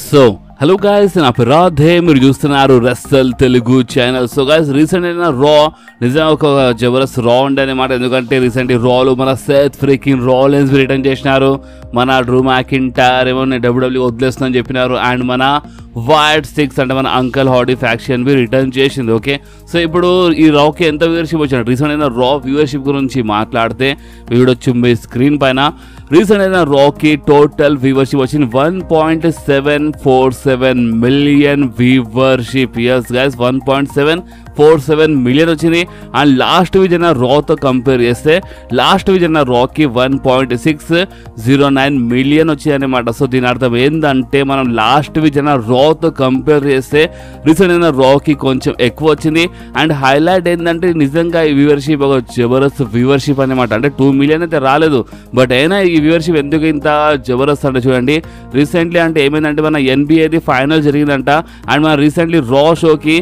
So hello guys, నా పేరు రాధే, మీరు చూస్తున్నారు wrestle Telugu channel. So guys, recent అయిన రా నిజంగా ఒక జబర్దస్త్ రా ఉండే అనమాట. ఎందుకంటే రీసెంట్ రాలో మన సెత్ ఫ్రీకింగ్ రాలిన్స్ రిటర్న్ చేసినారు. మన డ్రూ మ్యాకింటైర్ ఏమో డబ్ల్యూడబ్ల్యూ వదిలేస్తుందని చెప్పినారు. అండ్ మన వైట్ స్టిక్స్ అంటే మన uncle Howdy faction be return చేసింది. ఓకే, సో ఇప్పుడు ఈ రాకి ఎంత వ్యూవర్షిప్ వచ్చింది? రీసెంట్ అయిన రా వ్యూవర్షిప్ గురించి మాట్లాడితే వీడొచ్చు మీ స్క్రీన్ పైన. రీసెంట్ అయిన రాకి టోటల్ వ్యూవర్షిప్ వచ్చింది 1.747 million viewership. Yes guys, 1.747 million వచ్చింది. అండ్ లాస్ట్ వీక్ అయిన రాతో కంపేర్ చేస్తే లాస్ట్ వీక్ అయిన రాకి 1.609 మిలియన్ వచ్చింది అనమాట. సో దీని అర్థం ఏంటంటే మనం లాస్ట్ వీక్ అయిన రాతో కంపేర్ చేస్తే రీసెంట్ అయిన రాకి కొంచెం ఎక్కువ వచ్చింది. అండ్ హైలైట్ ఏంటంటే నిజంగా ఈ వ్యూవర్షిప్ ఒక జబర్దస్త్ వ్యూవర్షిప్ అనమాట. అంటే 2 మిలియన్ అయితే రాలేదు, బట్ అయినా ఈ వ్యూవర్షిప్ ఎందుకు ఇంత జబర్దస్త్ అంటే చూడండి. రీసెంట్లీ అంటే ఏమైందంటే మన ఎన్బిఏది ఫైనల్ జరిగిందంట. అండ్ మన రీసెంట్లీ రా షోకి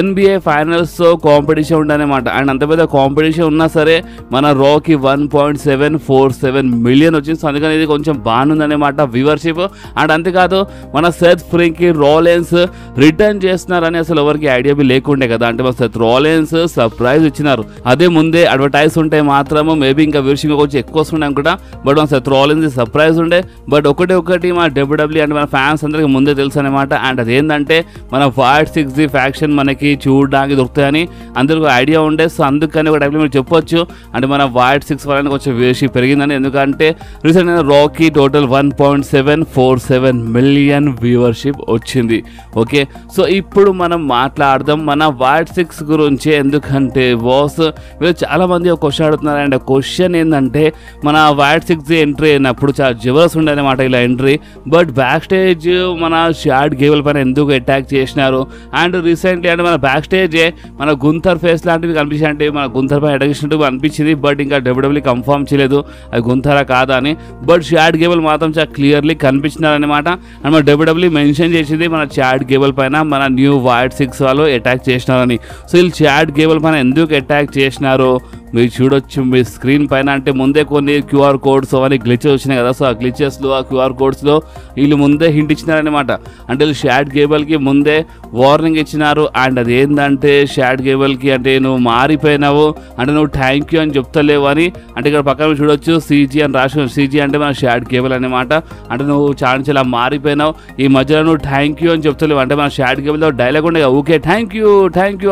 ఎన్బిఏ ఫైనల్స్ కాంపిటీషన్ ఉండనమాట. అండ్ అంత పెద్ద కాంపిటీషన్ ఉన్నా సరే మన రాకి 1.747 మిలియన్ వచ్చింది. సో అందుకని ఇది కొంచెం బాగుందనమాట వ్యూవర్షిప్. అండ్ అంతేకాదు మన సెత్ ఫ్రీకింగ్ రాలిన్స్ రిటర్న్ చేస్తున్నారని అసలు ఎవరికి ఐడియా బి లేకుండే కదా. అంటే మన సెత్ రాలిన్స్ సర్ప్రైజ్ ఇచ్చినారు. అదే ముందే అడ్వర్టైజ్ ఉంటే మాత్రము మేబీ ఇంకా వ్యూవర్షిప్ కొంచెం ఎక్కువ వస్తుండే అనుకుంటా. బట్ మన సెత్ రాలిన్స్ సర్ప్రైజ్ ఉండే. బట్ ఒకటి మన డబ్ల్యూడబ్ల్యూ అంటే మన ఫ్యాన్స్ అందరికి ముందే తెలుసు అనమాట. అండ్ అదేంటంటే మన వైట్ సిక్స్ ఫ్యాక్షన్ మనకి చూడడానికి దొరుకుతాయని అందరికీ ఐడియా ఉండే. సో అందుకని ఒక టైంలో మీరు చెప్పొచ్చు అంటే మన వైట్ సిక్స్ వల్ల కొంచెం వ్యూవర్షిప్ పెరిగిందని. ఎందుకంటే రీసెంట్ రాకి టోటల్ 1.747 మిలియన్ వ్యూవర్షిప్ వచ్చింది. ఓకే, సో ఇప్పుడు మనం మాట్లాడదాం మన వైట్ సిక్స్ గురించి. ఎందుకంటే బాస్ మీరు చాలా మంది ఒక క్వశ్చన్ అడుగుతున్నారు. అండ్ క్వశ్చన్ ఏంటంటే మన వైట్ సిక్స్ ఎంట్రీ అయినప్పుడు చాలా జబర్దస్త్ ఉండే అనమాట ఇలా ఎంట్రీ. బట్ బ్యాక్ స్టేజ్ మన షాడ్ గేబుల్ పైన ఎందుకు అటాక్ చేసినారు? అండ్ రీసెంట్లీ అంటే మన బ్యాక్ స్టేజ్ మన గుంథర్ ఫేస్ లాంటివి కనిపించాయి. అంటే మన గుంథర్ పైన అటాక్ చేసినట్టు అనిపించింది. బట్ ఇంకా డబ్ల్యూడబ్ల్యూ కన్ఫర్మ్ చేయలేదు అది గుంథరా కాదా అని. బట్ షాడ్ గేబుల్ మాత్రం చాలా క్లియర్లీ కనిపించినారనమాట. అండ్ మన డబ్ల్యూడబ్ల్యూ మెన్షన్ చేసింది మన షాడ్ గేబుల్ పైన మన న్యూ వైట్ సిక్స్ వాళ్ళు అటాక్ చేసినారని. సో వీళ్ళు షాడ్ గేబుల్ పైన ఎందుకు అటాక్ చేసినారో మీరు చూడొచ్చు మీ స్క్రీన్ పైన. అంటే ముందే కొన్ని క్యూఆర్ కోడ్స్ అవన్నీ గ్లిచెస్ వచ్చినాయి కదా. సో ఆ గ్లిచెస్లో ఆ క్యూఆర్ కోడ్స్లో వీళ్ళు ముందే హింట్ ఇచ్చినారనమాట. అంటే వీళ్ళు షాడ్ గేబుల్కి ముందే వార్నింగ్ ఇచ్చినారు. అండ్ అది ఏంటంటే షాడ్ గేబుల్కి అంటే నువ్వు మారిపోయినావు, అంటే నువ్వు థ్యాంక్ యూ అని చెప్తలేవు అని. అంటే ఇక్కడ పక్కన చూడొచ్చు సీజీ అని రాసి, సీజీ అంటే మన షాడ్ గేబుల్ అనమాట. అంటే నువ్వు చాలా మారిపోయినావు, ఈ మధ్యలో నువ్వు థ్యాంక్ యూ అని చెప్తలేవు. అంటే మన షాడ్ గేబుల్తో డైలాగ్ ఉండే ఓకే థ్యాంక్ యూ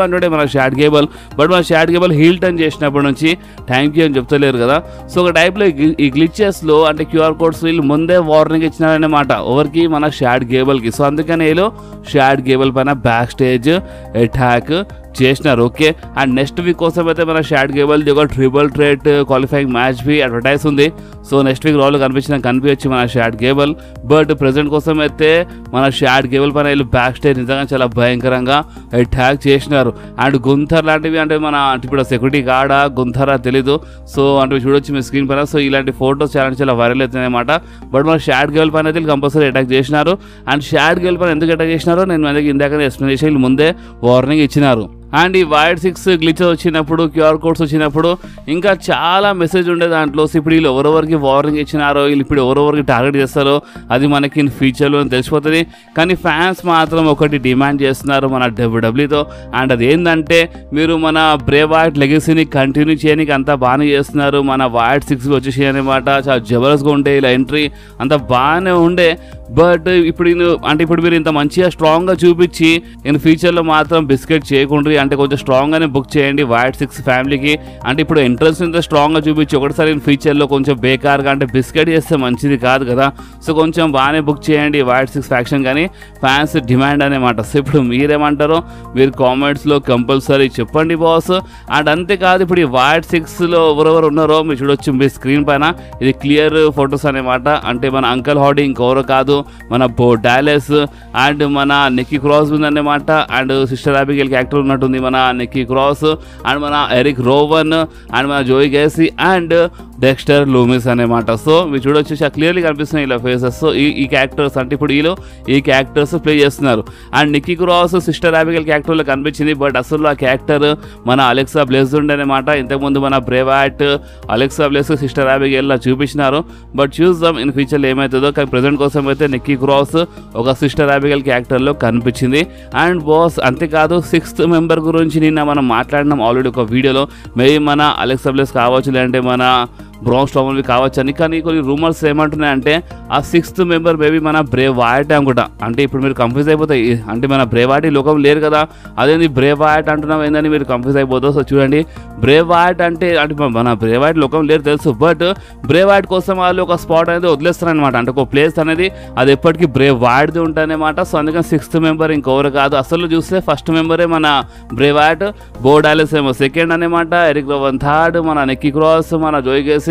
అంటే మన షాడ్ గేబుల్. బట్ మన షాడ్ గేబుల్ హీల్ టర్న్ చేసినప్పుడు నుంచి థ్యాంక్ యూ అని చెప్తలేరు కదా. సో ఒక టైప్లో ఈ గ్లిచెస్లో అంటే క్యూఆర్ కోడ్స్ వీళ్ళు ముందే వార్నింగ్ ఇచ్చినారనమాట ఎవరికి, మన షాడ్ గేబుల్కి. సో అందుకని వీళ్ళు షాడ్ గేబుల్ పైన బ్యాక్ స్టేజ్ అటాక్ చేసినారు. ఓకే, అండ్ నెక్స్ట్ వీక్ కోసం అయితే మన షాడ్ గేబుల్ది ఒక triple threat qualifying match be advertise ఉంది. సో నెక్స్ట్ వీక్ రాలో కనిపించచ్చు మన షాడ్ గేబుల్. బట్ ప్రెజెంట్ కోసం అయితే మన షాడ్ గేబుల్ పైన వీళ్ళు బ్యాక్ స్టేజ్ నిజంగా చాలా భయంకరంగా అటాక్ చేసినారు. అండ్ గుంథర్ లాంటివి అంటే మన ఇప్పుడు సెక్యూరిటీ గార్డా గుంథరా తెలీదు. సో అంటే చూడొచ్చు మీ స్క్రీన్ పైన. సో ఇలాంటి ఫోటోస్ చాలా వైరల్ అవుతున్నాయి అనమాట. బట్ మన షాడ్ గేబుల్ పైన అయితే కంపల్సరీ అటాక్ చేసినారు. అండ్ షాడ్ గేబుల్ పైన ఎందుకు అటాక్ చేసినారో నేను మనకి ఇందాక ఎక్స్ప్లెయిన్ చేసి ముందే వార్నింగ్ ఇచ్చినారు. అండ్ ఈ వైట్ సిక్స్ గ్లిచెస్ వచ్చినప్పుడు క్యూఆర్ కోడ్స్ వచ్చినప్పుడు ఇంకా చాలా మెసేజ్ ఉండే దాంట్లో. ఇప్పుడు వీళ్ళు ఎవరెవరికి వార్నింగ్ ఇచ్చినారో, వీళ్ళు ఇప్పుడు ఎవరెవరికి టార్గెట్ చేస్తారో అది మనకి ఫ్యూచర్లో తెలిసిపోతుంది. కానీ ఫ్యాన్స్ మాత్రం ఒకటి డిమాండ్ చేస్తున్నారు మన డబ్ల్యూడబ్ల్యూతో. అండ్ అది ఏంటంటే మీరు మన బ్రే వైట్ లెగసీని కంటిన్యూ చేయడానికి అంతా బాగానే చేస్తున్నారు. మన వైట్ సిక్స్ వచ్చేసి అనమాట చాలా జబర్దస్త్గా ఉండే ఇలా ఎంట్రీ అంత బాగానే ఉండే. బట్ ఇప్పుడు మీరు ఇంత మంచిగా స్ట్రాంగ్గా చూపించి నేను ఫ్యూచర్లో మాత్రం బిస్కెట్ చేయకుండా అంటే కొంచెం స్ట్రాంగ్గానే బుక్ చేయండి వైట్ సిక్స్ ఫ్యామిలీకి. అంటే ఇప్పుడు ఎంట్రన్స్ ఇంత స్ట్రాంగ్గా చూపించి ఒకటిసారి ఫ్యూచర్లో కొంచెం బేకార్గా అంటే బిస్కెట్ చేస్తే మంచిది కాదు కదా. సో కొంచెం బాగానే బుక్ చేయండి వైట్ సిక్స్ ఫ్యాక్షన్ కానీ ఫ్యాన్స్ డిమాండ్ అనమాట. సో ఇప్పుడు మీరేమంటారో మీరు కామెంట్స్లో కంపల్సరీ చెప్పండి బాస్. అండ్ అంతేకాదు ఇప్పుడు ఈ వైట్ సిక్స్లో ఎవరెవరు ఉన్నారో మీరు చూడొచ్చు మీ స్క్రీన్ పైన. ఇది క్లియర్ ఫొటోస్ అనమాట. అంటే మన అంకల్ హాడీ ఇంకెవరో కాదు మన బో డాలెస్ అండ్ మన నిక్కీ క్రాస్ ఉందన్నమాట. అండ్ సిస్టర్ అబిగేల్ క్యారెక్టర్ ఉన్నట్టుంది మన నిక్కీ క్రాస్. అండ్ మన ఎరిక్ రోవన్ అండ్ మన జోయి గేసీ అండ్ డెక్స్టర్ లూమిస్ అనమాట. సో మీరు చూడొచ్చు క్లియర్లీ కనిపిస్తున్నాయి ఇలా ఫేసెస్. సో ఈ క్యారెక్టర్స్ అంటే ఇప్పుడు ఈ క్యారెక్టర్స్ ప్లే చేస్తున్నారు. And Nikki cross sister Abigail క్యారెక్టర్లో కనిపించింది, బట్ అసలు ఆ క్యారెక్టర్ మన అలెక్సా బ్లెస్ ఉండేనమాట. ఇంతకుముందు మన Bray Wyatt Alexa Bliss sister Abigail చూపించినారు, బట్ చూద్దాం ఇన్ ఫ్యూచర్లో ఏమవుతుందో. కానీ ప్రెజెంట్ కోసం అయితే నిక్కీ క్రాస్ ఒక సిస్టర్ అబిగైల్ క్యారెక్టర్లో కనిపించింది. అండ్ బాస్ అంతేకాదు 6th మెంబర్ గురించి నిన్న మనం మాట్లాడినాం ఆల్రెడీ ఒక వీడియోలో. మేబీ మన అలెక్సా బ్లెస్ కావచ్చు, లేదంటే మన బ్రాన్ స్ట్రోమన్ కావచ్చు అని. కానీ కొన్ని రూమర్స్ ఏమంటున్నాయంటే ఆ 6th మెంబర్ మేబీ మన బ్రేవాట్ అనుకుంటా. అంటే ఇప్పుడు మీరు కన్ఫ్యూజ్ అయిపోతాయి, అంటే మన బ్రేవాట్ ఈ లోకం లేరు కదా, అదేంది బ్రేవాట్ అంటున్నాం ఏందని మీరు కన్ఫ్యూజ్ అయిపోతారు. సో చూడండి, బ్రేవాట్ అంటే మన బ్రేవాట్ లోకం లేరు తెలుసు, బట్ బ్రేవాట్ కోసం వాళ్ళు ఒక స్పాట్ అనేది వదిలేస్తారనమాట. అంటే ఒక ప్లేస్ అనేది అది ఎప్పటికీ బ్రేవాట్ది ఉంటుందన్నమాట. సో అందుకని 6th మెంబర్ ఇంకెవరు కాదు. అసలు చూస్తే 1st మెంబరే మన బ్రేవాట్, బో డాలెస్ ఏమో 2nd అనమాట, ఎరిక్ రోవన్ 3rd, మన నిక్కీ క్రాస్, మన జోయ్ గేసీ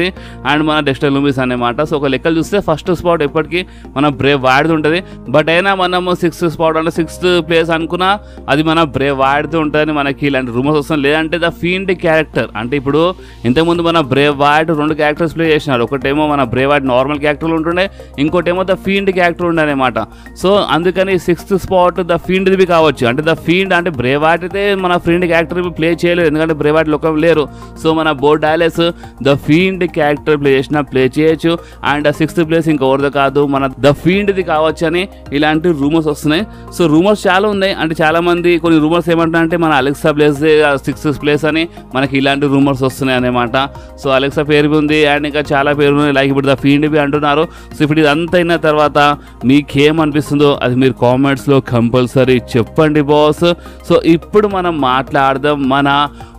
అండ్ మన డెక్స్టర్ లూమిస్ అనమాట. సో ఒక లెక్కలు చూస్తే 1st స్పాట్ ఎప్పటికీ మన బ్రేవాట్ది ఉంటుంది. బట్ అయినా మనము 6th స్పాట్ అంటే 6th ప్లేస్ అనుకున్నా అది మన బ్రేవాట్ది ఉంటుందని మనకి ఇలాంటి రూమర్స్ వస్తుంది. లేదంటే ద ఫీల్డ్ క్యారెక్టర్ అంటే ఇప్పుడు ఇంతకుముందు మన బ్రేవాట్ 2 క్యారెక్టర్స్ ప్లే చేసినారు. ఒకటేమో మన బ్రేవాట్ నార్మల్ క్యారెక్టర్లు ఉంటుండే, ఇంకోటేమో ద ఫీల్డ్ క్యారెక్టర్ ఉండే అనమాట. సో అందుకని 6th స్పాట్ ద ఫీల్డ్ది కావచ్చు. అంటే ద ఫీల్డ్ అంటే బ్రేవాట్ అయితే మన ఫీల్డ్ క్యారెక్టర్ ప్లే చేయలేదు, ఎందుకంటే బ్రేవాట్ లోకం లేరు. సో మన బో Dallas the field character play చేసినా ప్లే చేయొచ్చు. అండ్ 6th ప్లేస్ ఇంకెవరిదో కాదు మన ద ఫీల్డ్ది కావచ్చు అని ఇలాంటి రూమర్స్ వస్తున్నాయి. సో రూమర్స్ చాలా ఉన్నాయి. అంటే చాలా మంది కొన్ని రూమర్స్ ఏమంటారంటే మన అలెక్సా బ్లెస్ 6th ప్లేస్ అని మనకి ఇలాంటి రూమర్స్ వస్తున్నాయి అనమాట. సో అలెక్సా పేరు ఉంది అండ్ ఇంకా చాలా పేరు ఉన్నాయి, లైక్ ఇప్పుడు ద ఫీల్డ్ అంటున్నారు. సో ఇప్పుడు ఇదంతా అయిన తర్వాత మీకేమనిపిస్తుందో అది మీరు కామెంట్స్లో కంపల్సరీ చెప్పండి బాస్. సో ఇప్పుడు మనం మాట్లాడదాం మన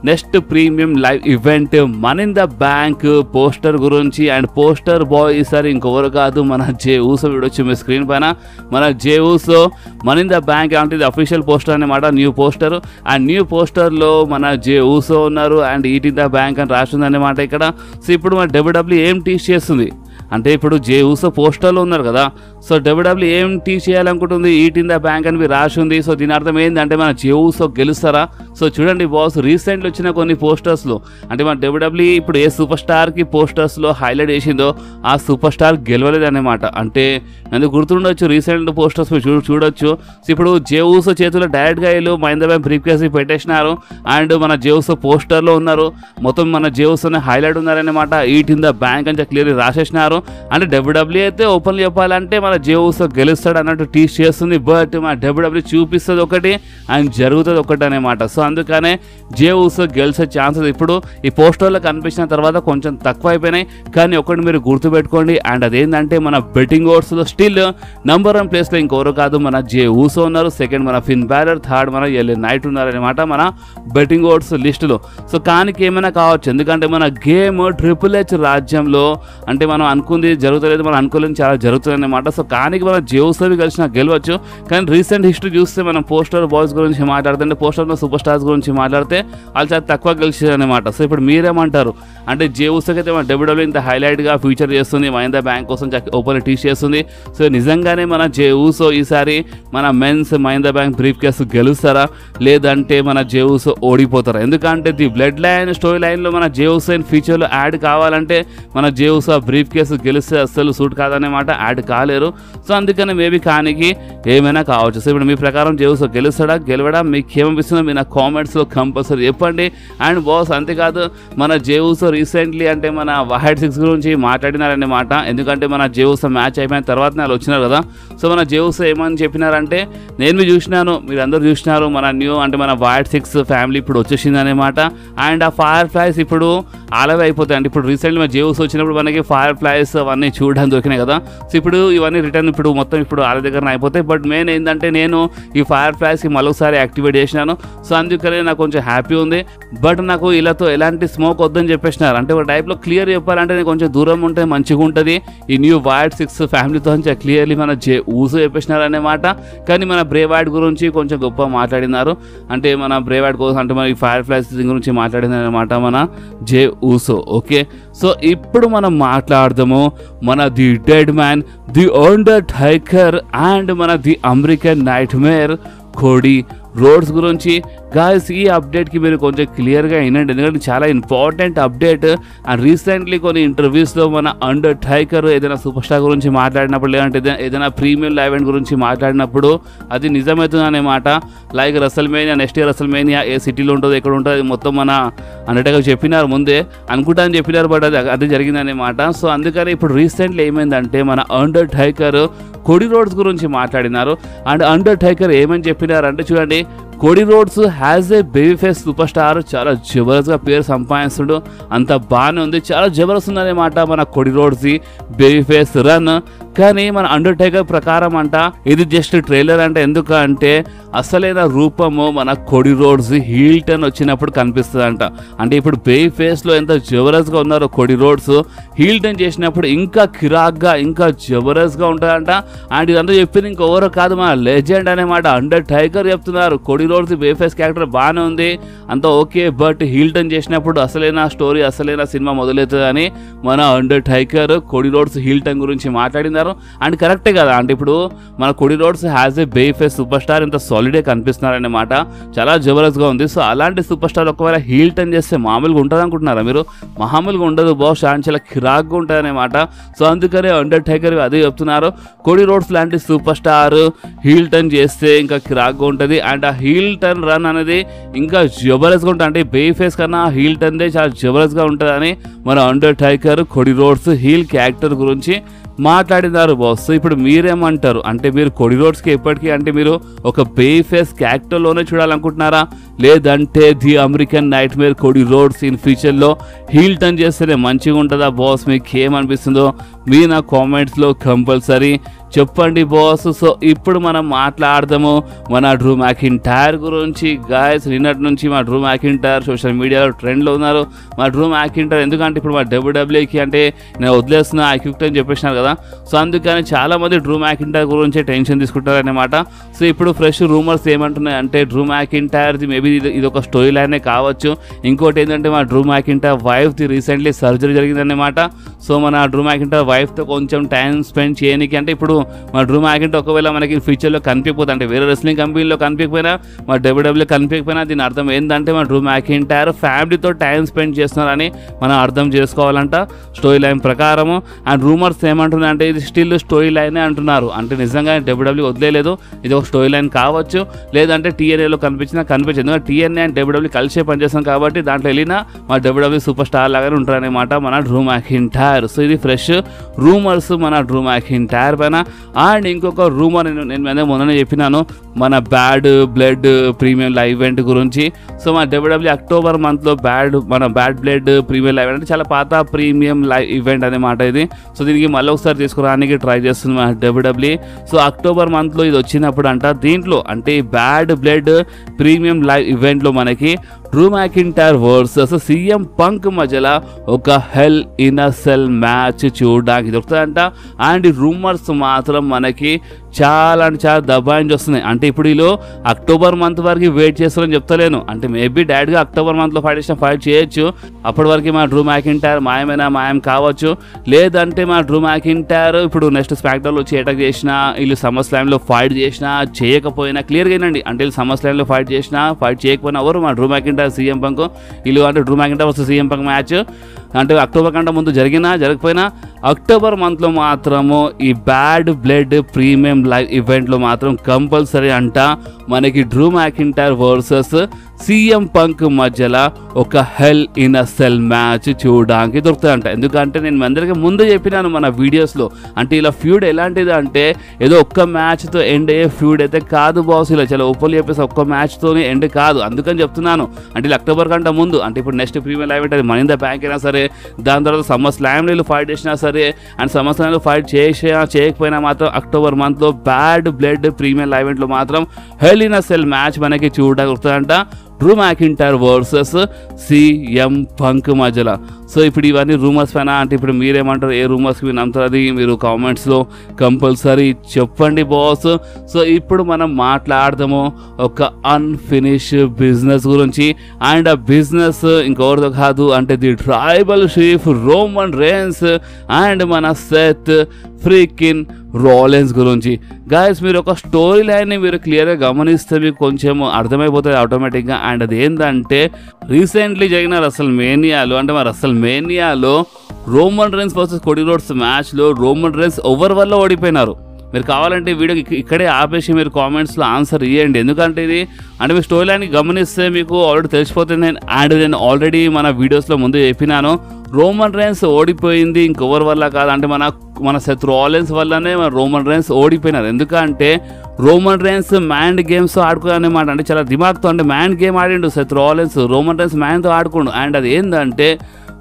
next premium live event money in the bank poster గురించి. అండ్ పోస్టర్ బాయ్ ఈసారి ఇంకొకరు కాదు మన జే ఊసో. వీడొచ్చి మీ స్క్రీన్ పైన మన Jey ఊసో money in the bank అంటే ఇది అఫీషియల్ పోస్టర్ అనమాట, న్యూ పోస్టర్. అండ్ న్యూ పోస్టర్లో మన జే ఊసో ఉన్నారు and eat in the bank అని రాసింది అనమాట ఇక్కడ. సో ఇప్పుడు మన డబ్ల్యూడబ్ల్యూ ఏం టీచ్ చేస్తుంది అంటే ఇప్పుడు జే ఊసో పోస్టర్లో ఉన్నారు కదా, సో డబ్ల్యూడబ్ల్యూ ఏం టీచ్ చేయాలనుకుంటుంది, ఈట్ ఇన్ ద బ్యాంక్ అని రాసి ఉంది. సో దీని అర్థం ఏంటంటే మన జే ఊసో గెలుస్తారా? సో చూడండి బాస్, రీసెంట్లీ వచ్చిన కొన్ని పోస్టర్స్లో అంటే మన డబ్ల్యూడబ్ల్యూ ఇప్పుడు ఏ సూపర్ స్టార్కి పోస్టర్స్లో హైలైట్ చేసిందో ఆ సూపర్ స్టార్ గెలవలేదు అనమాట. అంటే అందుకు గుర్తుండొచ్చు రీసెంట్ పోస్టర్స్ చూడొచ్చు. సో ఇప్పుడు జే ఊసో చేతిలో డైరెక్ట్గా వీళ్ళు మహేంద్ర బ్యాంక్ బ్రీఫ్ కేసు పెట్టేసినారు అండ్ మన జే ఊసో పోస్టర్లో ఉన్నారు. మొత్తం మన జే ఊసోనే హైలైట్ ఉన్నారనమాట, ఈట్ ఇన్ ద బ్యాంక్ అని క్లియర్లీ రాసేసినారు. అంటే డబ్ల్యూడబ్ల్యూ అయితే ఓపెన్లీ చెప్పాలంటే మన జే ఊసో గెలుస్తాడు అన్నట్టు టీచ్ చేస్తుంది, బట్ మన డబ్ల్యూడబ్ల్యూ చూపిస్తుంది ఒకటి అండ్ జరుగుతుంది ఒకటి అనమాట. సో అందుకనే జే ఊసో గెలిచే ఛాన్సెస్ ఇప్పుడు ఈ పోస్టర్లో కనిపించిన తర్వాత కొంచెం తక్కువ అయిపోయినాయి. కానీ ఒకటి మీరు గుర్తుపెట్టుకోండి, అండ్ అదేంటంటే మన బెట్టింగ్ ఓట్స్లో స్టిల్ నంబర్ 1 ప్లేస్లో ఇంకెవరు కాదు మన జే ఊసో ఉన్నారు, 2nd మన ఫిన్ బ్యాలర్, 3rd మన ఎల్ఏ నైట్ ఉన్నారనమాట మన బెట్టింగ్ ఓట్స్ లిస్టులో. సో కానికి ఏమైనా కావచ్చు, ఎందుకంటే మన గేమ్ ట్రిపుల్ హెచ్ రాజ్యంలో అంటే మనం అనుకుంది జరుగుతలేదు, మనం అనుకోలేదు చాలా జరుగుతుంది అనమాట. సో కానికి మన జే ఊసోవి కలిసిన గెలవచ్చు. కానీ రీసెంట్ హిస్టరీ చూస్తే మనం పోస్టర్ బాయ్స్ గురించి మాట్లాడుతుంటే పోస్టర్లో సూపర్ స్టార్స్ గురించి మాట్లాడితే వాళ్ళు చాలా తక్కువ గెలిచారు అనమాట. సో ఇప్పుడు మీరేమంటారు అంటే జే ఊసోకి అయితే మన డబ్ల్యూడబ్ల్యూ ఇంత హైలైట్గా ఫ్యూచర్ చేస్తుంది, మహేంద్ర బ్యాంక్ కోసం ఓపెన్ టీచ్ చేస్తుంది. సో నిజంగానే మన జే ఊసో ఈసారి మన మెన్స్ మహేంద్ర బ్యాంక్ బ్రీఫ్ కేసు గెలుస్తారా లేదంటే మన జే ఊసో ఓడిపోతారా? ఎందుకంటే ది బ్లడ్ లైన్ స్టోరీ లైన్లో మన జే ఊసో ఫ్యూచర్లో యాడ్ కావాలంటే మన జే ఊసో బ్రీఫ్ కేసు గెలిస్తే అస్సలు సూట్ కాదన్నమాట, యాడ్ కాలేరు. సో అందుకని మేబీ కానికి ఏమైనా కావచ్చు. సో ఇప్పుడు మీ ప్రకారం జే ఊసో గెలుస్తాడా గెలవడా మీకు ఏమనిపిస్తుందో మీ నా కామెంట్స్లో కంపల్సరీ చెప్పండి. అండ్ బాస్ అంతేకాదు మన జే ఊసో రీసెంట్లీ అంటే మన వైట్ 6 గురించి మాట్లాడినారన్నమాట. ఎందుకంటే మన జే ఊసో మ్యాచ్ అయిపోయిన తర్వాత వాళ్ళు వచ్చినారు కదా. సో మన జే ఊసో ఏమని చెప్పినారంటే నేను చూసినాను, మీరు అందరూ చూసినారు, మన న్యూ అంటే మన వైట్ 6 ఫ్యామిలీ ఇప్పుడు వచ్చేసింది అనమాట. అండ్ ఆ ఫైర్ ఫ్లైస్ ఇప్పుడు అలాగే అయిపోతాయి. అంటే ఇప్పుడు రీసెంట్లీ మన జే ఊసో వచ్చినప్పుడు మనకి ఫైర్ ఫ్లైస్ అవన్నీ చూడడానికి దొరికినాయి కదా. సో ఇప్పుడు ఇవన్నీ రిటర్న్ ఇప్పుడు మొత్తం ఇప్పుడు వాళ్ళ దగ్గర అయిపోతాయి. బట్ మెయిన్ ఏంటంటే నేను ఈ ఫైర్ ఫ్లైస్కి మరొకసారి యాక్టివేట్ చేసినాను. సో అందుకనే నాకు కొంచెం హ్యాపీ ఉంది. బట్ నాకు ఇలాతో ఎలాంటి స్మోక్ వద్దని చెప్పేసినారు. అంటే ఒక టైప్లో క్లియర్ చెప్పాలంటే నేను కొంచెం దూరం ఉంటే మంచిగా ఉంటుంది ఈ న్యూ వైట్ 6 ఫ్యామిలీతో క్లియర్లీ మన జే ఊసో చెప్పేసినారు అన్నమాట. కానీ మన బ్రేవాట్ గురించి కొంచెం గొప్ప మాట్లాడినారు. అంటే మన బ్రేవాట్ కోసం అంటే మన ఈ ఫైర్ ఫ్లైస్ గురించి మాట్లాడినారు అనమాట మన జే ఊసో. ఓకే, సో ఇప్పుడు మనం మాట్లాడదాము మన the dead man, the Undertaker and మన the American nightmare Cody Rhodes గురించి. గాయస్ ఈ అప్డేట్కి మీరు కొంచెం క్లియర్గా వినండి, ఎందుకంటే చాలా ఇంపార్టెంట్ అప్డేట్. అండ్ రీసెంట్లీ కొన్ని ఇంటర్వ్యూస్లో మన అండర్టేకర్ ఏదైనా సూపర్ స్టార్ గురించి మాట్లాడినప్పుడు, లేదంటే ఏదైనా ప్రీమియం లైవ్ ఈవెంట్ గురించి మాట్లాడినప్పుడు అది నిజమవుతుంది మాట. Like WrestleMania, next year WrestleMania ఏ సిటీలో ఉంటుందో ఎక్కడ ఉంటుంది మొత్తం మన అండర్టేకర్ చెప్పినారు ముందే, అనుకుంటా అని చెప్పినారు, బట్ అది జరిగిందనేమాట. సో అందుకని ఇప్పుడు రీసెంట్లీ ఏమైందంటే మన అండర్టేకర్ కోడీ రోడ్స్ గురించి మాట్లాడినారు. అండ్ అండర్టేకర్ ఏమని చెప్పినారంటే చూడండి, Cody Rhodes has a babyface super star, చాలా జబర్దస్త్గా పేరు సంపాదిస్తుడు, అంత బాగానే ఉంది, చాలా జబర్దస్త్ ఉందనేమాట మన Cody roads baby face run. కానీ మన అండర్టేకర్ ప్రకారం అంట ఇది జస్ట్ ట్రైలర్ అంట. ఎందుకు అంటే అసలైన రూపము మన కోడీ రోడ్స్ హీల్ టర్న్ వచ్చినప్పుడు కనిపిస్తుంది అంట. అంటే ఇప్పుడు బేబీ ఫేస్లో ఎంత జబర్దస్త్గా ఉన్నారో కోడీ రోడ్స్, హీల్ టర్న్ చేసినప్పుడు ఇంకా కిరాక్గా ఇంకా జబర్దస్త్గా ఉంటుందంట. అండ్ ఇదంతా చెప్పింది ఇంకెవరో కాదు, మన లెజెండ్ అనేమాట అండర్టేకర్ చెప్తున్నారు. Cody roads baby face character బాగానే ఉంది, అంతా ఓకే, బట్ హీల్ టర్న్ చేసినప్పుడు అసలైన స్టోరీ, అసలైన సినిమా మొదలవుతుందని మన Undertaker Cody Rhodes heel turn గురించి మాట్లాడినారు. అండ్ కరెక్టే కదా, అంటే ఇప్పుడు మన Cody Rhodes has a babyface superstar, ఇంత సాలిడే కనిపిస్తున్నారన్నమాట, చాలా జబర్దస్త్గా ఉంది. సో అలాంటి సూపర్ స్టార్ ఒకవేళ హీల్ టర్న్ చేస్తే మామూలుగా ఉంటుంది అనుకుంటున్నారా మీరు? మామూలుగా ఉండదు బాస్, చాలా కిరాక్గా ఉంటుంది అనమాట. సో అందుకనే అండర్టేకర్ అదే చెప్తున్నారు, కోడీ రోడ్స్ లాంటి సూపర్ స్టార్ హీల్ టర్న్ చేస్తే ఇంకా కిరాక్గా ఉంటుంది. అండ్ ఆ హీల్ టర్న్ రన్ అనేది ఇంకా జబర్దస్త్గా ఉంటుంది, అంటే బేబీ ఫేస్ కన్నా హీల్ టర్న్దే చాలా జబర్దస్త్గా ఉంటుందని మన Undertaker Cody Rhodes heel character గురించి మాట్లాడినారు బాస్. ఇప్పుడు మీరేమంటారు? అంటే మీరు కోడీ రోడ్స్కి ఎప్పటికీ అంటే మీరు ఒక బేబీ ఫేస్ క్యారెక్టర్లోనే చూడాలనుకుంటున్నారా, లేదంటే the American nightmare Cody Rhodes in ఫ్యూచర్లో హీల్ టర్న్ చేస్తేనే మంచిగా ఉంటుందా బాస్? మీకు ఏమనిపిస్తుందో మీ నా కామెంట్స్లో కంపల్సరీ చెప్పండి బాస్. సో ఇప్పుడు మనం మాట్లాడదాము మన డ్రూ మ్యాకింటైర్ గురించి. గాయస్ నిన్నటి నుంచి మా డ్రూ మ్యాకింటైర్ సోషల్ మీడియాలో ట్రెండ్లో ఉన్నారు. మా డ్రూ మ్యాకింటైర్ ఎందుకంటే ఇప్పుడు మా డబ్ల్యూడబ్ల్యూఈకి అంటే నేను వదిలేస్తున్నా ఐక్విక్ అని చెప్పేసినారు కదా, సో అందుకని చాలామంది డ్రూ మ్యాకింటైర్ గురించి టెన్షన్ తీసుకుంటారు అనమాట. సో ఇప్పుడు ఫ్రెష్ రూమర్స్ ఏమంటున్నాయి అంటే డ్రూ మ్యాకింటైర్ది మేబీ ఇది ఒక స్టోరీ లైనే కావచ్చు. ఇంకోటి ఏంటంటే మా డ్రూ మ్యాకింటైర్ వైఫ్ది రీసెంట్లీ సర్జరీ జరిగిందన్నమాట. సో మన డ్రూ మ్యాకింటైర్ వైఫ్తో కొంచెం టైం స్పెండ్ చేయడానికి, అంటే ఇప్పుడు మా డ్రూ మ్యాకింటైర్ ఒకవేళ మనకి ఫ్యూచర్లో కనిపించకపోతే, అంటే వేరే రెస్లింగ్ కంపెనీలో కనిపించకపోయినా, మా డబ్ల్యూడబ్ల్యూ కనిపించకపోయినా, దీని అర్థం ఏంటంటే మా డ్రూ మ్యాకింటైర్ ఫ్యామిలీతో టైం స్పెండ్ చేస్తున్నారని మనం అర్థం చేసుకోవాలంట స్టోరీ లైన్ ప్రకారము. అండ్ రూమర్స్ ఏమంటున్నాయి అంటే ఇది స్టిల్ స్టోరీ లైనే అంటున్నారు, అంటే నిజంగా డబ్ల్యూడబ్ల్యూ వదిలేదు, ఇది ఒక స్టోరీ లైన్ కావచ్చు, లేదంటే టీఎన్ఏలో కనిపించింది. ఎందుకంటే టీఎన్ఏ అండ్ డబ్ల్యూడబ్ల్యూ కలిసే పనిచేస్తాం కాబట్టి దాంట్లో వెళ్ళినా మా డబ్ల్యూడబ్ల్యూ సూపర్ స్టార్ లాగానే ఉంటారనమాట మన డ్రూ మ్యాకింటైర్. సో ఇది ఫ్రెష్ రూమర్స్ మన డ్రూ మ్యాకింటైర్ పైన. అండ్ ఇంకొక రూమర్ నేను మొన్ననే చెప్పినాను మన bad blood premium live event గురించి. సో మన డబ్ల్యూడబ్ల్యూ అక్టోబర్ మంత్లో మన bad blood premium live event చాలా పాత ప్రీమియం లైవ్ ఈవెంట్ అనమాట ఇది. సో దీనికి మళ్ళీ ఒకసారి తీసుకురానికి ట్రై చేస్తుంది మన డబ్ల్యూడబ్ల్యూ. సో అక్టోబర్ మంత్లో ఇది వచ్చినప్పుడు అంట దీంట్లో అంటే బ్యాడ్ బ్లడ్ ప్రీమియం లైవ్ ఈవెంట్లో మనకి Drew McIntyre versus CM Punk మధ్యలో ఒక హెల్ ఇన్ అ సెల్ మ్యాచ్ చూడడానికి దొరుకుతుందంట. అండ్ రూమర్స్ మాత్రం మనకి చాలా అంటే చాలా దబాయించి వస్తున్నాయి. అంటే ఇప్పుడు వీళ్ళు అక్టోబర్ మంత్ వరకు వెయిట్ చేస్తారని చెప్తలేను, అంటే మేబీ డైరెక్ట్గా అక్టోబర్ మంత్లో ఫైట్ చేయొచ్చు. అప్పటి వరకు మా డ్రూ మ్యాకింటైర్ మాయం కావచ్చు, లేదంటే మా డ్రూ మ్యాకింటైర్ ఇప్పుడు నెక్స్ట్ స్మాక్డౌన్లో వచ్చి అటాక్ చేసినా, వీళ్ళు సమ్మర్ స్లామ్లో ఫైట్ చేసినా చేయకపోయినా క్లియర్గా ఏంటండి, అంటే వీళ్ళు సమ్మర్ స్లామ్లో ఫైట్ చేసినా ఫైట్ చేయకపోయినా ఎవరు మా డ్రూ మ్యాకింటైర్ సీఎం పంక్ వీళ్ళు, అంటే Drew McIntyre versus CM punk match అంటే అక్టోబర్ కంటే ముందు జరగకపోయినా అక్టోబర్ మంత్లో మాత్రము ఈ బ్యాడ్ బ్లడ్ ప్రీమియం లైవ్ ఈవెంట్లో మాత్రం కంపల్సరీ అంట మనకి Drew McIntyre versus CM Punk మధ్యలో ఒక హెల్ ఇన్ అ సెల్ మ్యాచ్ చూడడానికి దొరుకుతుందంట. ఎందుకంటే నేను అందరికీ ముందు చెప్పినాను మన వీడియోస్లో, అంటే ఇలా ఫ్యూడ్ ఎలాంటిది అంటే ఏదో ఒక్క మ్యాచ్తో ఎండ్ అయ్యే ఫ్యూడ్ అయితే కాదు బాస్, ఇలా చాలా ఓపెన్ చెప్పేసి ఒక్క మ్యాచ్తోనే ఎండ్ కాదు. అందుకని చెప్తున్నాను, అంటే ఇలా అక్టోబర్ కంటే ముందు, అంటే ఇప్పుడు నెక్స్ట్ ప్రీమియం లైవ్ అది మనీ ఇన్ ద బ్యాంక్ అయినా సరే, దాని తర్వాత సమ్మర్ స్లామ్లో ఫైట్ చేసినా సరే, అండ్ సమ్మర్ స్లామ్లో ఫైట్ చేయకపోయినా మాత్రం అక్టోబర్ మంత్లో బ్యాడ్ బ్లడ్ ప్రీమియం లైవ్ ఈవెంట్లో మాత్రం hell in a cell match మనకి చూడడానికి దొరుకుతుందంట Drew McIntyre versus CM Punk మధ్యలో. సో ఇప్పుడు ఇవన్నీ రూమర్స్ పైన, అంటే ఇప్పుడు మీరేమంటారు, ఏ రూమర్స్కి మీరు నమ్ముతారు అది మీరు కామెంట్స్లో కంపల్సరీ చెప్పండి బాస్. సో ఇప్పుడు మనం మాట్లాడదాము ఒక అన్ఫినిష్ బిజినెస్ గురించి. అండ్ ఆ బిజినెస్ ఇంకెవరితో కాదు, అంటే the tribal chief Roman rains and మన సెత్ ఫ్రీకిన్ రాలెన్స్ గురించి. గాయస్ మీరు ఒక స్టోరీ లైన్ని మీరు క్లియర్గా గమనిస్తే మీకు కొంచెం అర్థమైపోతుంది ఆటోమేటిక్గా. అండ్ అది ఏంటంటే రీసెంట్లీ జరిగిన రెసల్మేనియాలో అంటే మన రెసల్మేనియాలో Roman Reigns versus Cody Rhodes మ్యాచ్లో రోమన్ రైన్స్ ఓవర్ వల్ల ఓడిపోయినారు. మీరు కావాలంటే వీడియో ఇక్కడే ఆపేసి మీరు కామెంట్స్లో ఆన్సర్ ఇవ్వండి. ఎందుకంటే ఇది అంటే మీ స్టోరీ లైన్ గమనిస్తే మీకు ఆల్రెడీ తెలిసిపోతుంది. అండ్ నేను ఆల్రెడీ మన వీడియోస్లో ముందు చెప్పినాను, రోమన్ రైన్స్ ఓడిపోయింది ఇంకెవరి వల్ల కాదు, అంటే మన సెత్ రాలెన్స్ వల్లనే మన రోమన్ రైన్స్ ఓడిపోయినారు. ఎందుకంటే రోమన్ రైన్స్ మ్యాన్ గేమ్స్ ఆడుకోనమాట, అంటే చాలా దిమాగ్తో అంటే మ్యాన్ గేమ్ ఆడిండు సెత్ రాలెన్స్. రోమన్ రైన్స్ మ్యాన్తో ఆడుకోండు. అండ్ అది ఏంటంటే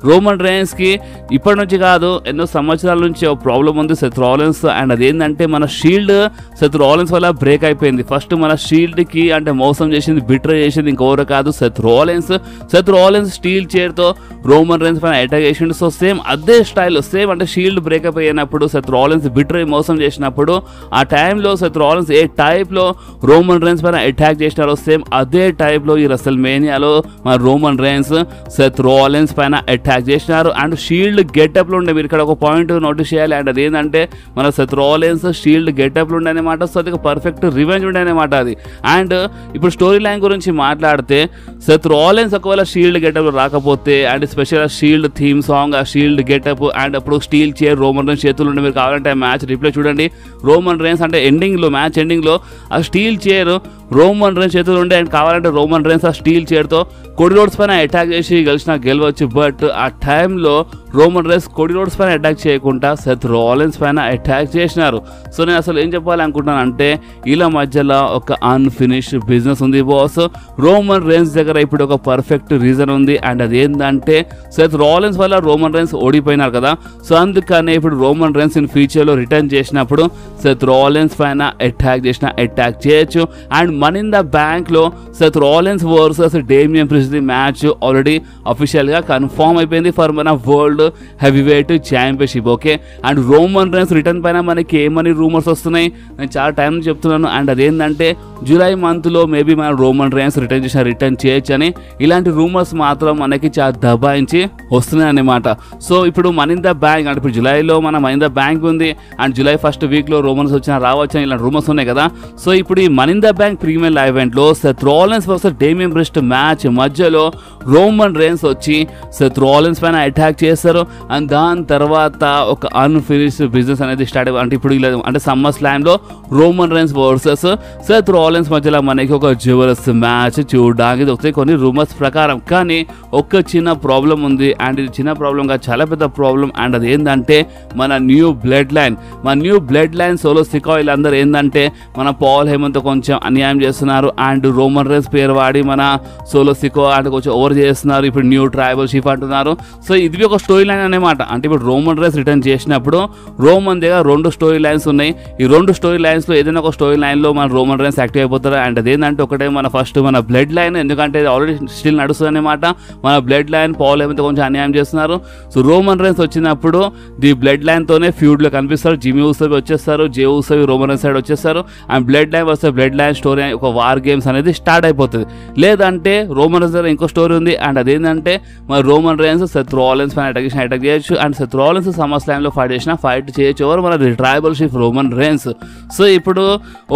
రోమన్ రైన్స్కి ఇప్పటి నుంచి కాదు ఎన్నో సంవత్సరాల నుంచి ఒక ప్రాబ్లం ఉంది సెత్ రాలెన్స్. అండ్ అదేంటంటే మన షీల్డ్ సెత్ రాలెన్స్ వల్ల బ్రేక్ అయిపోయింది. ఫస్ట్ మన షీల్డ్కి అంటే మోసం చేసింది బిట్రే చేసింది ఇంకెవరు కాదు Seth Rollins. Seth Rollins steel చైర్తో రోమన్ రైన్స్ పైన అటాక్ చేసిండు. సో సేమ్ అదే స్టైల్లో సేమ్ అంటే షీల్డ్ బ్రేకప్ అయినప్పుడు సెత్ రాలెన్స్ బిట్రే మోసం చేసినప్పుడు ఆ టైంలో సెత్ రాలెన్స్ ఏ టైప్లో రోమన్ రైన్స్ పైన అటాక్ చేసినారో సేమ్ అదే టైప్లో ఈ రెసల్మేనియాలో మన రోమన్ రైన్స్ సెత్ రాలెన్స్ పైన అటాక్ చేసినారు. అండ్ షీల్డ్ గెటప్లో ఉండే మీరు ఇక్కడ ఒక పాయింట్ నోటీస్ చేయాలి. అండ్ అదేంటంటే మన సెత్ రాలెన్స్ షీల్డ్ గెటప్లో ఉండే అనమాట. సో అది పర్ఫెక్ట్ రివెంజ్ ఉండే అనమాట అది. అండ్ ఇప్పుడు స్టోరీ లైన్ గురించి మాట్లాడితే సెత్ రాలెన్స్ ఒకవేళ షీల్డ్ గెటప్లో రాకపోతే and special shield theme song ఆ షీల్డ్ గెటప్ అండ్ అప్పుడు స్టీల్ చైర్ రోమన్ రైన్స్ చేతులు ఉండే మీరు కావాలంటే ఆ మ్యాచ్ రిప్లై చూడండి. రోమన్ రైన్స్ అంటే ఎండింగ్లో మ్యాచ్ ఎండింగ్లో ఆ స్టీల్ చైర్ రోమన్ రైన్స్ చేతులు ఉండే అండ్ కావాలంటే రోమన్ రైన్స్ ఆ స్టీల్ చైర్తో కోడీ రోడ్స్ పైన అటాక్ చేసి గెలవచ్చు. బట్ ఆ టైంలో రోమన్ రైన్స్ కోడీ రోడ్స్ పైన అటాక్ చేయకుండా సెత్ రాలెన్స్ పైన అటాక్ చేసినారు. సో నేను అసలు ఏం చెప్పాలనుకుంటున్నాను అంటే వీళ్ళ మధ్యలో ఒక అన్ఫినిష్డ్ బిజినెస్ ఉంది బాస్. రోమన్ రైన్స్ దగ్గర ఇప్పుడు ఒక పర్ఫెక్ట్ రీజన్ ఉంది. అండ్ అదేంటంటే సెత్ రాలెన్స్ వల్ల రోమన్ రైన్స్ ఓడిపోయినారు కదా. సో అందుకనే ఇప్పుడు రోమన్ రైన్స్ ఇన్ ఫ్యూచర్లో రిటర్న్ చేసినప్పుడు సెత్ రాలెన్స్ పైన అటాక్ చేయొచ్చు. అండ్ మనీ ఇన్ ద బ్యాంక్లో Seth Rollins versus Damian Priest match already అఫీషియల్గా కన్ఫర్మ్ అయిపోయింది ఫర్ మన world heavy weight championship. Okay and Roman Reigns return పైన మనకి ఏమని రూమర్స్ వస్తున్నాయి నేను చాలా టైం నుంచి చెప్తున్నాను. అండ్ అదేంటంటే జూలై మంత్లో మేబీ మన రోమన్ రైన్స్ రిటర్న్ చేయొచ్చు అని ఇలాంటి రూమర్స్ మాత్రం మనకి చాలా దబాయించి వస్తున్నాయి అన్నమాట. సో ఇప్పుడు మనీ ఇన్ ద బ్యాంక్ అంటే ఇప్పుడు జూలైలో మన మనీ ఇన్ ద బ్యాంక్ ఉంది అండ్ జూలై ఫస్ట్ వీక్లో రోమన్స్ వచ్చినా రావచ్చు ఇలాంటి రూమర్స్ ఉన్నాయి కదా. సో ఇప్పుడు ఈ money in the bank premier live ఈవెంట్లో Seth Rollins versus Damian Priest match మధ్యలో రోమన్ రైన్స్ వచ్చి సెత్ రాలెన్స్ పైన అటాక్ చేస్తారు. అండ్ దాని తర్వాత ఒక అన్ఫినిష్డ్ బిజినెస్ అనేది స్టార్ట్ అంటే ఇప్పుడు అంటే సమ్మర్ స్లామ్లో Roman Reigns versus Seth Rollins మధ్యలో మనకి ఒక జబర్దస్త్ మ్యాచ్ చూడడానికి వస్తాయి కొన్ని రూమర్స్ ప్రకారం. కానీ ఒక చిన్న ప్రాబ్లం ఉంది అండ్ ఇది చిన్న ప్రాబ్లంగా చాలా పెద్ద ప్రాబ్లం. అండ్ అది ఏంటంటే మన new blood line solo cica వీళ్ళందరూ ఏంటంటే మన పాల్ హేమంత్ కొంచెం అన్యాయం చేస్తున్నారు. అండ్ రోమన్ రైన్స్ పేరు వాడి మన సోలో సికో అంటే కొంచెం ఓవర్ చేస్తున్నారు. ఇప్పుడు న్యూ ట్రైబల్ షీఫ్ అంటున్నారు. సో ఇది ఒక స్టోరీ లైన్ అనమాట. అంటే ఇప్పుడు రోమన్ రైన్స్ రిటర్న్ చేసినప్పుడు రోమన్ దగ్గర 2 స్టోరీ లైన్స్ ఉన్నాయి. ఈ 2 స్టోరీ లైన్స్లో ఏదైనా ఒక స్టోరీ లైన్లో మన రోమన్ రైన్స్ యాక్టివ్ అయిపోతారు. అండ్ అదేంటంటే ఒకటే మన ఫస్ట్ మన బ్లడ్ లైన్, ఎందుకంటే ఇది ఆల్రెడీ స్టిల్ నడుస్తుంది అనమాట. మన బ్లడ్ లైన్ పాల్ హేమంత్ కొంచెం అన్యాయం చేస్తున్నారు. సో రోమన్ రైన్స్ వచ్చినప్పుడు ది బ్లడ్ లైన్తోనే ఫ్యూడ్లో కనిపిస్తారు. జిమీ ఊసోవి వచ్చేస్తారు, జే ఊసోవి రోమన్ రైన్స్ సైడ్ వచ్చేస్తారు. అండ్ బ్లడ్ లైన్ వస్తే బ్లడ్ లైన్ స్టోరీ ఒక వార్ గేమ్స్ అనేది స్టార్ట్ అయిపోతుంది. లేదంటే రోమన్ రైన్స్ దగ్గర ఇంకో స్టోరీ ఉంది. అండ్ అదేంటంటే మన రోమన్ రైన్స్ సెత్ రాలెన్స్ పైన అటాక్ చేయొచ్చు. అండ్ సెత్ రాలెన్స్ సమ్మర్ స్లామ్లో ఫైట్ చేయొచ్చు ఎవరు మన tribal chief Roman Reigns. So ఇప్పుడు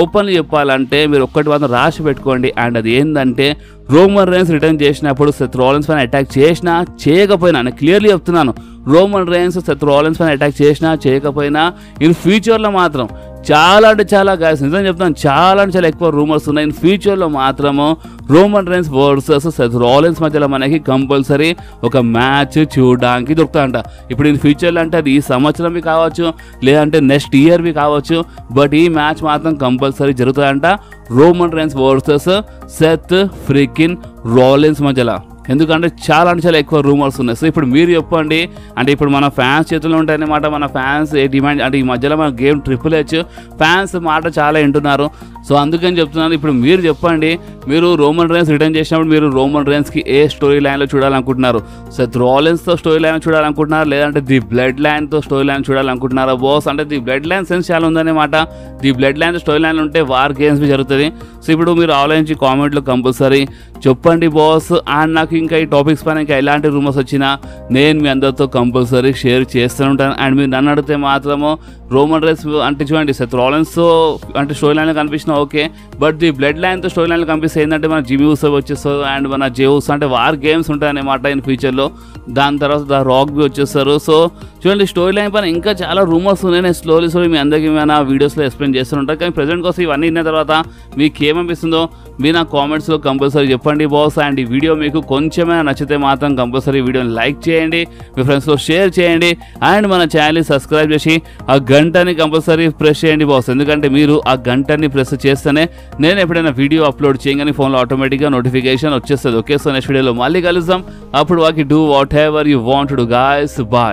ఓపెన్లీ చెప్పాలంటే మీరు ఒక్కటి మాత్రం రాసి పెట్టుకోండి. అండ్ అది ఏంటంటే రోమన్ రైన్స్ రిటర్న్ చేసినప్పుడు సెత్ రాలెన్స్ పైన అటాక్ చేసినా చేయకపోయినా నేను క్లియర్లీ చెప్తున్నాను, రోమన్ రైన్స్ సెత్ రాలెన్స్ పైన అటాక్ చేసినా చేయకపోయినా ఇన్ ఫ్యూచర్లో మాత్రం చాలా అంటే చాలా గాయస్ నిజం చెప్తాను చాలా అంటే చాలా ఎక్కువ రూమర్స్ ఉన్నాయి. ఇన్ ఫ్యూచర్లో మాత్రము Roman Reigns versus Seth Rollins మధ్యలో మనకి కంపల్సరీ ఒక మ్యాచ్ చూడడానికి దొరుకుతాయంట. ఇప్పుడు ఇన్ ఫ్యూచర్లో అంటే అది ఈ సంవత్సరంవి కావచ్చు లేదంటే నెక్స్ట్ ఇయర్వి కావచ్చు, బట్ ఈ మ్యాచ్ మాత్రం కంపల్సరీ జరుగుతాయంట Roman Reigns versus Seth freaking Rollins మధ్యలో. ఎందుకంటే చాలా అంటే చాలా ఎక్కువ రూమర్స్ ఉన్నాయి. సో ఇప్పుడు మీరు చెప్పండి, అంటే ఇప్పుడు మన ఫ్యాన్స్ చేతుల్లో ఉంటాయన్నమాట. మన ఫ్యాన్స్ ఏ డిమాండ్ అంటే ఈ మధ్యలో మన గేమ్ ట్రిపుల్ హెచ్ ఫ్యాన్స్ మాట చాలా వింటున్నారు. సో అందుకని చెప్తున్నాను, ఇప్పుడు మీరు చెప్పండి, మీరు రోమన్ రైన్స్ రిటర్న్ చేసినప్పుడు మీరు రోమన్ రైన్స్కి ఏ స్టోరీ లైన్లో చూడాలనుకుంటున్నారు? సెత్ రాలెన్స్తో స్టోరీ లైన్ చూడాలనుకుంటున్నారు, లేదంటే ది బ్లడ్ లైన్తో స్టోరీ లైన్ చూడాలనుకుంటున్నారా బాస్? అంటే ది బ్లడ్ లైన్ సెన్స్ చాలా ఉందన్నమాట. The blood line story line ఉంటే వార్ గేమ్స్ జరుగుతుంది. సో ఇప్పుడు మీరు ఆలోచించి కామెంట్లో కంపల్సరీ చెప్పండి బాస్. అండ్ నాకు ఇంకా ఈ టాపిక్స్ పైన ఇంకా ఎలాంటి రూమర్స్ వచ్చినా నేను మీ అందరితో కంపల్సరీ షేర్ చేస్తూనే ఉంటాను. అండ్ మీరు నన్ను అడిగితే మాత్రము రోమన్ రైన్స్ అంటే చూడండి సెత్ రాలిన్స్తో అంటే స్టోరీ లైన్లో కనిపించినా ఓకే, బట్ ది బ్లడ్ లైన్తో స్టోరీ లైన్లో కనిపిస్తే ఏంటంటే మన జిమీ ఊసో వచ్చేస్తారు అండ్ మన జేవుస్ అంటే వార్ గేమ్స్ ఉంటాయన్నమాట ఇన్ ఫ్యూచర్లో. దాని తర్వాత ద రాక్ బి వచ్చేస్తారు. సో చూడండి స్టోరీ లైన్ పైన ఇంకా చాలా రూమర్స్ ఉన్నాయి. నేను స్లోలీ మీ అందరికీ ఏమైనా వీడియోస్లో ఎక్స్ప్లెయిన్ చేస్తుంటాను. కానీ ప్రజెంట్ కోసం ఇవన్నీ విన్న తర్వాత మీకు ఏమనిపిస్తుందో మీరు నా కామెంట్స్లో కంపల్సరీ చెప్పండి బాస్. అండ్ ఈ వీడియో మీకు కొంచెమైనా నచ్చితే మాత్రం కంపల్సరీ వీడియోని లైక్ చేయండి, మీ ఫ్రెండ్స్లో షేర్ చేయండి అండ్ మన ఛానల్ని సబ్స్క్రైబ్ చేసి ఆ గంటని కంపల్సరీ ప్రెస్ చేయండి బాస్. ఎందుకంటే మీరు ఆ గంటని ప్రెస్ చేస్తేనే నేను ఎప్పుడైనా వీడియో అప్లోడ్ చేయగానే ఫోన్లో ఆటోమేటిక్గా నోటిఫికేషన్ వచ్చేస్తుంది. ఓకే, సో నెక్స్ట్ వీడియోలో మళ్ళీ కలుద్దాం. అప్పుడు వాకి do whatever you want to guys. Bye.